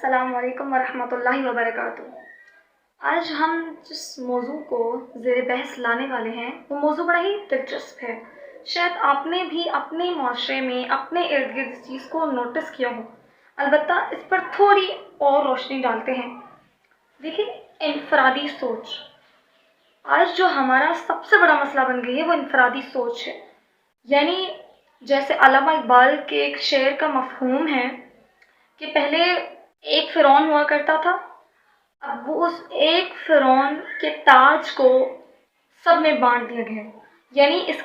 السلام علیکم ورحمۃ اللہ وبرکاتہ۔ آج ہم جس موضوع کو زیر بحث لانے والے ہیں وہ موضوع بڑا ہی دلچسپ ہے۔ شاید آپ نے بھی اپنے معاشرے میں اپنے ارد گرد اس چیز کو نوٹس کیا ہو، البتہ اس پر تھوڑی اور روشنی ڈالتے ہیں۔ دیکھیں، انفرادی سوچ آج جو ہمارا سب سے بڑا مسئلہ بن گئی ہے وہ انفرادی سوچ ہے۔ یعنی جیسے علامہ اقبال کے ایک شعر کا مفہوم ہے کہ پہلے ایک فرعون ہوا کرتا تھا، اب وہ اس ایک فرعون کے تاج کو سب میں بانٹ دیا گیا۔ یعنی اس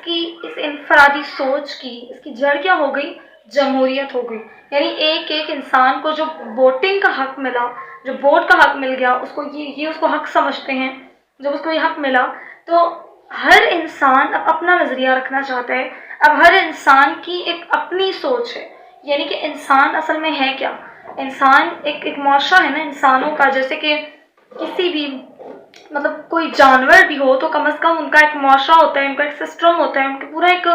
انفرادی سوچ کی اس کی جڑ کیا ہو گئی؟ جمہوریت ہو گئی۔ یعنی ایک ایک انسان کو جو ووٹنگ کا حق ملا، جو ووٹ کا حق مل گیا، اس کو یہ اس کو حق سمجھتے ہیں۔ جب اس کو یہ حق ملا تو ہر انسان اب اپنا نظریہ رکھنا چاہتا ہے۔ اب ہر انسان کی ایک اپنی سوچ ہے۔ یعنی کہ انسان اصل میں ہے کیا؟ انسان ایک معاشرہ ہے نا انسانوں کا، جیسے کہ کسی بھی کوئی جانور بھی ہو تو کم از کم ان کا ایک معاشرہ ہوتا ہے، ان کا ایک سسٹم ہوتا ہے، ان کا پورا ایک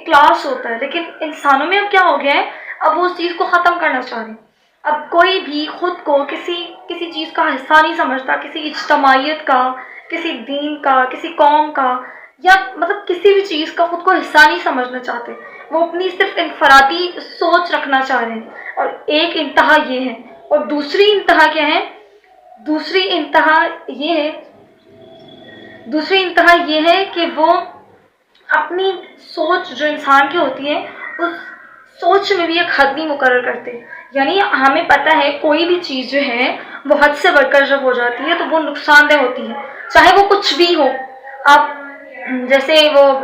کلاس ہوتا ہے۔ لیکن انسانوں میں اب کیا ہو گیا ہے؟ اب وہ اس چیز کو ختم کرنا چاہ رہے ہیں۔ اب کوئی بھی خود کو کسی چیز کا حصہ نہیں سمجھتا، کسی اجتماعیت کا، کسی دین کا، کسی قوم کا، یا کسی بھی چیز کا خود کو حصہ نہیں سمجھنا چاہتے۔ وہ اپنی صرف انفرادی سوچ رکھنا چاہ رہے ہیں۔ اور ایک انتہا یہ ہے، اور دوسری انتہا کیا ہے؟ دوسری انتہا یہ ہے کہ وہ اپنی سوچ جو انسان کی ہوتی ہے اس سوچ میں بھی ایک حد نہیں مقرر کرتے۔ یعنی ہمیں پتہ ہے کوئی بھی چیز جو ہے وہ حد سے بڑھ کر جب ہو جاتی ہے تو وہ نقصان دہ ہوتی ہے، چاہے وہ کچھ بھی ہو۔ آپ جیسے وہ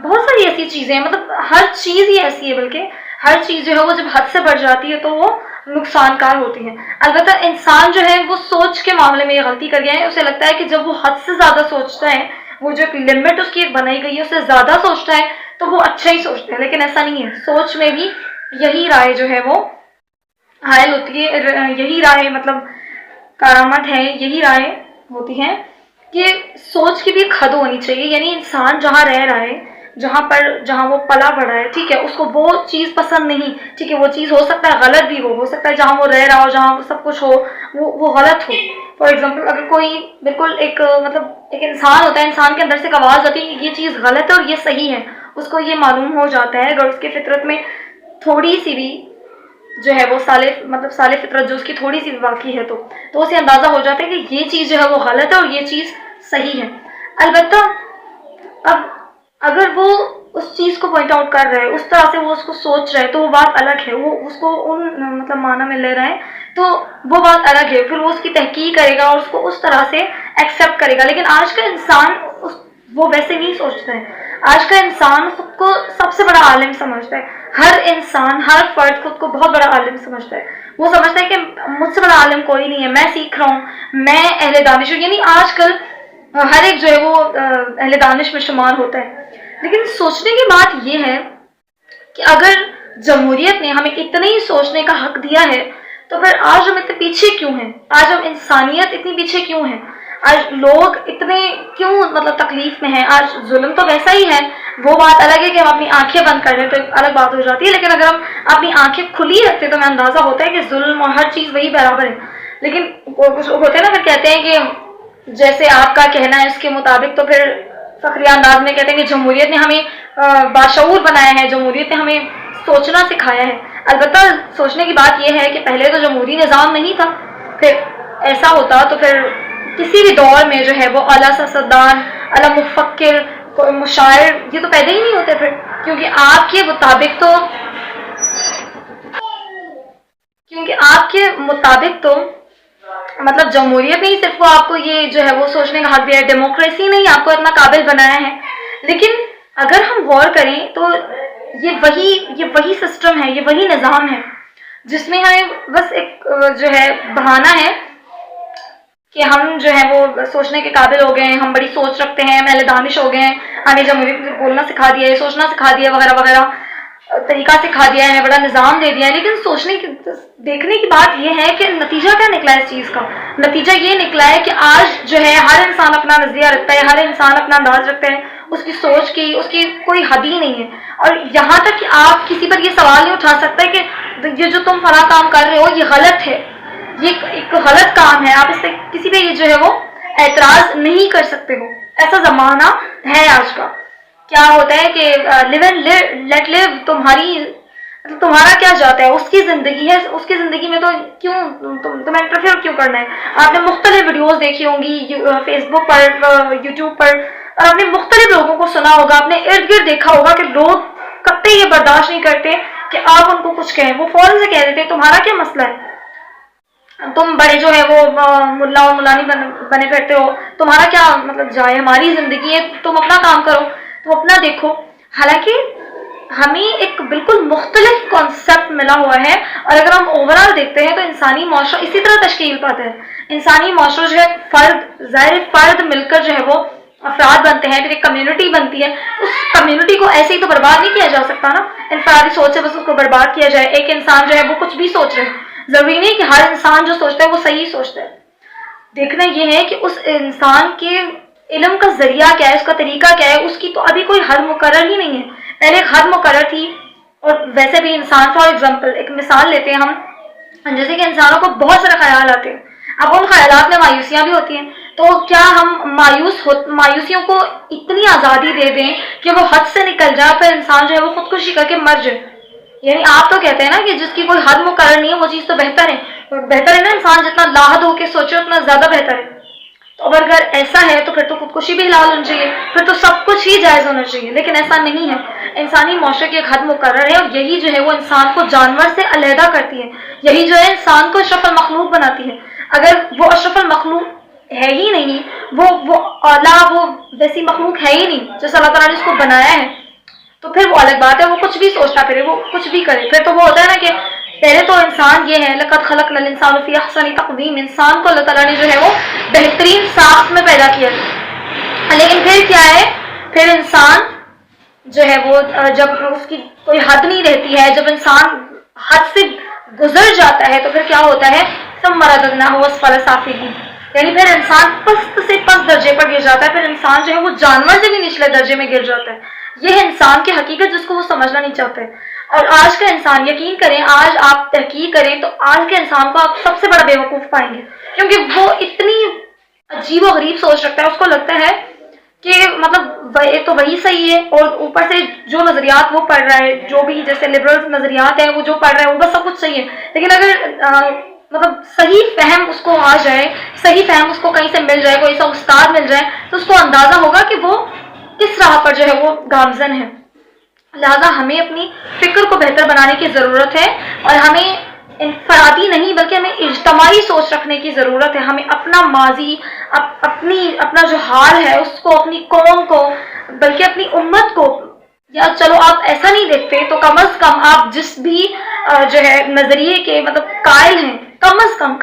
بہت ساری ایسی چیزیں ہیں، ہر چیز ہی ایسی ہے، بلکہ ہر چیز جو ہے وہ جب حد سے بڑھ جاتی ہے تو وہ نقصان کار ہوتی ہے۔ البتہ انسان جو ہے وہ سوچ کے معاملے میں یہ غلطی کر گیا ہے۔ اسے لگتا ہے کہ جب وہ حد سے زیادہ سوچتا ہے، وہ جو ایک لمٹ اس کی ایک بنائی گئی ہے اس سے زیادہ سوچتا ہے تو وہ اچھا ہی سوچتا ہے، لیکن ایسا نہیں ہے۔ سوچ میں بھی یہی رائے جو ہے وہ حائل ہوتی ہے، یہی رائے کارآمد ہے، یہی رائے ہوتی ہے کہ سوچ کی بھی ایک حد ہونی چاہیے۔ یعنی انسان جہاں رہ رہا ہے، جہاں وہ پلا بڑھا ہے، ٹھیک ہے، اس کو وہ چیز پسند نہیں، ٹھیک ہے، وہ چیز ہو سکتا ہے غلط بھی ہو سکتا ہے جہاں وہ رہ رہا ہو، جہاں وہ سب کچھ ہو وہ غلط ہو۔ فار ایگزامپل اگر کوئی بالکل ایک انسان ہوتا ہے، انسان کے اندر سے ایک آواز آتی ہے کہ یہ چیز غلط ہے اور یہ صحیح ہے، اس کو یہ معلوم ہو جاتا ہے۔ اگر اس کے فطرت میں تھوڑی سی بھی جو ہے وہ صالح فطرت جو اس کی تھوڑی سی بھی باقی ہے تو اسے اندازہ ہو جاتا ہے کہ یہ چیز جو ہے وہ غلط ہے اور یہ چیز صحیح ہے۔ البتہ اب اگر وہ اس چیز کو پوائنٹ آؤٹ کر رہا ہے، اس طرح سے وہ اس کو سوچ رہا ہے تو وہ بات الگ ہے۔ وہ اس کو ان معنی میں لے رہا ہے تو وہ بات الگ ہے، پھر وہ اس کی تحقیق کرے گا اور اس کو اس طرح سے ایکسیپٹ کرے گا۔ لیکن آج کا انسان وہ ویسے نہیں سوچتا ہے۔ آج کا انسان خود کو سب سے بڑا عالم سمجھتا ہے۔ ہر انسان، ہر فرد خود کو بہت بڑا عالم سمجھتا ہے۔ وہ سمجھتا ہے کہ مجھ سے بڑا عالم کوئی نہیں ہے، میں سیکھ رہا ہوں، میں اہل دانش ہوں۔ یعنی آج کل ہر ایک جو ہے وہ اہل دانش میں شمار ہوتا ہے۔ لیکن سوچنے کی بات یہ ہے کہ اگر جمہوریت نے ہمیں اتنا ہی سوچنے کا حق دیا ہے تو پھر آج ہم اتنے پیچھے کیوں ہیں؟ آج ہم انسانیت اتنی پیچھے کیوں ہیں؟ آج لوگ اتنے کیوں تکلیف میں ہیں؟ آج ظلم تو ویسا ہی ہے، وہ بات الگ ہے کہ ہم اپنی آنکھیں بند کر لیں تو ایک الگ بات ہو جاتی ہے، لیکن اگر ہم اپنی آنکھیں کھلی رکھتے تو ہمیں اندازہ ہوتا ہے کہ ظلم اور ہر چیز وہی برابر ہے۔ لیکن کچھ لوگ ہوتے ہیں نا، پھر کہتے ہیں کہ جیسے آپ کا کہنا ہے اس کے مطابق، تو پھر فخریہ انداز میں کہتے ہیں کہ جمہوریت نے ہمیں باشعور بنایا ہے، جمہوریت نے ہمیں سوچنا سکھایا ہے۔ البتہ سوچنے کی بات یہ ہے کہ پہلے تو جمہوری نظام نہیں تھا، پھر ایسا ہوتا تو پھر کسی بھی دور میں جو ہے وہ اعلیٰ سیاستدان، اعلیٰ مفکر، مشاعر یہ تو پیدا ہی نہیں ہوتے پھر، کیونکہ آپ کے مطابق تو جمہوریت نہیں صرف وہ آپ کو یہ جو ہے وہ سوچنے کا حق دیا ہے، ڈیموکریسی نہیں آپ کو اتنا قابل بنایا ہے۔ لیکن اگر ہم غور کریں تو یہ وہی سسٹم ہے، یہ وہی نظام ہے جس میں ہمیں بس ایک جو ہے بہانہ ہے کہ ہم جو ہے وہ سوچنے کے قابل ہو گئے ہیں، ہم بڑی سوچ رکھتے ہیں، ہم اہل دانش ہو گئے ہیں، ہمیں جمہوریت نے بولنا سکھا دیا ہے، سوچنا سکھا دیا ہے، وغیرہ وغیرہ طریقہ سکھا دیا ہے، ہمیں بڑا نظام دے دیا ہے۔ لیکن دیکھنے کی بات یہ ہے کہ نتیجہ کیا نکلا ہے اس چیز کا؟ نتیجہ یہ نکلا ہے کہ آج جو ہے ہر انسان اپنا نظریہ رکھتا ہے، ہر انسان اپنا انداز رکھتا ہے، اس کی سوچ کی، اس کی کوئی حد ہی نہیں ہے۔ اور یہاں تک کہ آپ کسی پر یہ سوال نہیں اٹھا سکتے کہ یہ جو تم فلاں کام کر رہے ہو یہ غلط ہے، یہ ایک غلط کام ہے, آپ اس سے کسی پہ یہ جو ہے وہ اعتراض نہیں کر سکتے ہو. ایسا زمانہ ہے آج کا. کیا ہوتا ہے کہ لیو اینڈ لیٹ لیو, تمہارا کیا جاتا ہے, اس کی زندگی ہے, اس کی زندگی میں تو کیوں تمہیں انٹرفیئر کیوں کرنا ہے. آپ نے مختلف ویڈیوز دیکھی ہوں گی فیس بک پر, یوٹیوب پر, اور آپ نے مختلف لوگوں کو سنا ہوگا, آپ نے ارد گرد دیکھا ہوگا کہ لوگ کبھی یہ برداشت نہیں کرتے کہ آپ ان کو کچھ کہیں. وہ فوراً سے کہہ دیتے ہیں تمہارا کیا مسئلہ ہے, تم بڑے جو ہے وہ ملا اور مولانی بنے پھرتے ہو, تمہارا کیا مطلب جائے, ہماری زندگی ہے, تم اپنا کام کرو, تم اپنا دیکھو. حالانکہ ہمیں ایک بالکل مختلف کانسیپٹ ملا ہوا ہے, اور اگر ہم اوور آل دیکھتے ہیں تو انسانی معاشرہ اسی طرح تشکیل پاتا ہے. انسانی معاشرہ جو ہے فرد مل کر جو ہے وہ افراد بنتے ہیں, پھر ایک کمیونٹی بنتی ہے. اس کمیونٹی کو ایسے ہی تو برباد نہیں کیا جا سکتا نا, انفرادی سوچ سے بس اس کو برباد کیا جائے. ایک انسان جو ہے وہ کچھ بھی سوچ رہے, ضروری نہیں کہ ہر انسان جو سوچتا ہے وہ صحیح سوچتا ہے. دیکھنا یہ ہے کہ اس انسان کے علم کا ذریعہ کیا ہے, اس کا طریقہ کیا ہے. اس کی تو ابھی کوئی حد مقرر ہی نہیں ہے. پہلے ایک حد مقرر تھی, اور ویسے بھی انسان فار ایگزامپل ایک مثال لیتے ہیں ہم, جیسے کہ انسانوں کو بہت سارے خیال آتے ہیں, اب ان خیالات میں مایوسیاں بھی ہوتی ہیں. تو کیا ہم مایوسیوں کو اتنی آزادی دے دیں کہ وہ حد سے نکل جائے, پھر انسان جو ہے وہ خودکشی کر کے مر جائے. یعنی آپ تو کہتے ہیں نا کہ جس کی کوئی حد مقرر نہیں ہے وہ چیز تو بہتر ہے. بہتر ہے نا, انسان جتنا لاحد ہو کے سوچے اتنا زیادہ بہتر ہے. تو اگر ایسا ہے تو پھر تو خودکشی بھی حلال ہونی چاہیے, پھر تو سب کچھ ہی جائز ہونا چاہیے. لیکن ایسا نہیں ہے. انسانی معاشرے کی ایک حد مقرر ہے, اور یہی جو ہے وہ انسان کو جانور سے علیحدہ کرتی ہے. یہی جو ہے انسان کو اشرف المخلوق بناتی ہے. اگر وہ اشرف المخلوق ہے ہی نہیں, وہ اعلیٰ, وہ ویسی مخلوق ہے ہی نہیں جیسے اللہ تعالیٰ نے اس کو بنایا ہے, تو پھر وہ الگ بات ہے, وہ کچھ بھی سوچتا پھرے, وہ کچھ بھی کرے. پھر تو وہ ہوتا ہے نا کہ پہلے تو انسان یہ ہے, لقد خلقنا الانسان فی احسن تقویم, انسان کو اللہ تعالیٰ نے جو ہے وہ بہترین ساخت میں پیدا کیا. لیکن پھر کیا ہے, پھر انسان جو ہے وہ جب اس کی کوئی حد نہیں رہتی ہے, جب انسان حد سے گزر جاتا ہے, تو پھر کیا ہوتا ہے, ثم رددناہ اسفل سافلین, یعنی پھر انسان پست سے پست درجے پر گر جاتا ہے. پھر انسان جو ہے وہ جانور سے بھی نچلے درجے میں گر جاتا ہے. یہ ہے انسان کی حقیقت جس کو وہ سمجھنا نہیں چاہتے. اور آج کا انسان, یقین کریں, آج آپ تحقیق کریں تو آج کے انسان کو آپ سب سے بڑا بیوقوف پائیں گے, کیونکہ وہ اتنی عجیب و غریب سوچ رکھتا ہے. اس کو لگتا ہے کہ مطلب تو وہی صحیح ہے, اور اوپر سے جو نظریات وہ پڑھ رہا ہے, جو بھی جیسے لبرل نظریات ہیں, وہ جو پڑھ رہا ہے وہ بس سب کچھ صحیح ہے. لیکن اگر مطلب صحیح فہم اس کو آ جائے, صحیح فہم اس کو کہیں سے مل جائے, کوئی ایسا استاد مل جائے, تو اس کو اندازہ ہوگا کہ وہ کس راہ پر جو ہے وہ گامزن ہے. لہذا ہمیں اپنی فکر کو بہتر بنانے کی ضرورت ہے, اور ہمیں انفرادی نہیں بلکہ ہمیں اجتماعی سوچ رکھنے کی ضرورت ہے. ہمیں اپنا ماضی, اپنا جو حال ہے اس کو, اپنی قوم کو, بلکہ اپنی امت کو, یا چلو آپ ایسا نہیں دیکھتے تو کم از کم آپ جس بھی جو ہے نظریے کے مطلب قائل ہیں, کم از کم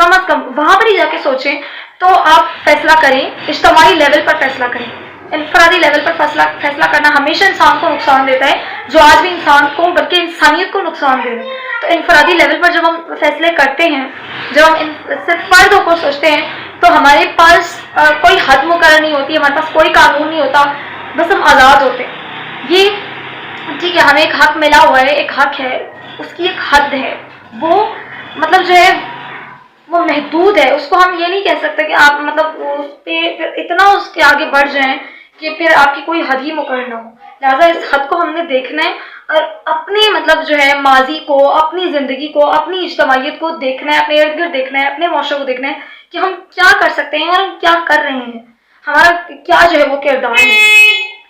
وہاں پر ہی جا کے سوچیں, تو آپ فیصلہ کریں, اجتماعی لیول پر فیصلہ کریں. انفرادی لیول پر فیصلہ کرنا ہمیشہ انسان کو نقصان دیتا ہے, جو آج بھی انسان کو بلکہ انسانیت کو نقصان دے رہا ہے. تو انفرادی لیول پر جب ہم فیصلے کرتے ہیں, جب ہم صرف فرد ہو کر سوچتے ہیں, تو ہمارے پاس کوئی حد مقرر نہیں ہوتی, ہمارے پاس کوئی قانون نہیں ہوتا, بس ہم آزاد ہوتے ہیں. یہ ٹھیک ہے, ہمیں ایک حق ملا ہوا ہے, ایک حق ہے, اس کی ایک حد ہے, وہ مطلب جو ہے وہ محدود ہے. اس کو ہم یہ نہیں کہہ سکتے کہ آپ مطلب اس پہ اتنا اس کے آگے بڑھ جائیں کہ پھر آپ کی کوئی حد ہی مقرر نہ ہو. لہٰذا اس حد کو ہم نے دیکھنا ہے, اور اپنے مطلب جو ہے ماضی کو, اپنی زندگی کو, اپنی اجتماعیت کو دیکھنا ہے, اپنے ارد گرد دیکھنا ہے, اپنے معاشرے کو دیکھنا ہے کہ ہم کیا کر سکتے ہیں اور ہم کیا کر رہے ہیں, ہمارا کیا جو ہے وہ کردار ہے.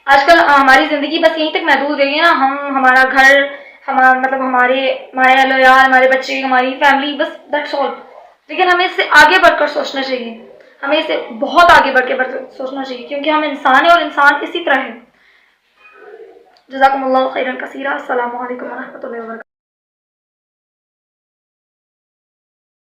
آج کل ہماری زندگی بس یہیں تک محدود رہی ہے نا, ہمارا گھر, مطلب ہمارے اہل ویال, ہمارے بچے, ہماری فیملی, بس دیٹس آل. لیکن ہمیں اس سے آگے بڑھ کر سوچنا چاہیے, ہمیں اس سے بہت آگے بڑھ کے سوچنا چاہیے, کیونکہ ہم انسان ہیں اور انسان اسی طرح ہے. جزاکم اللہ خیرا کثیرا. السلام علیکم ورحمۃ اللہ وبرکاتہ.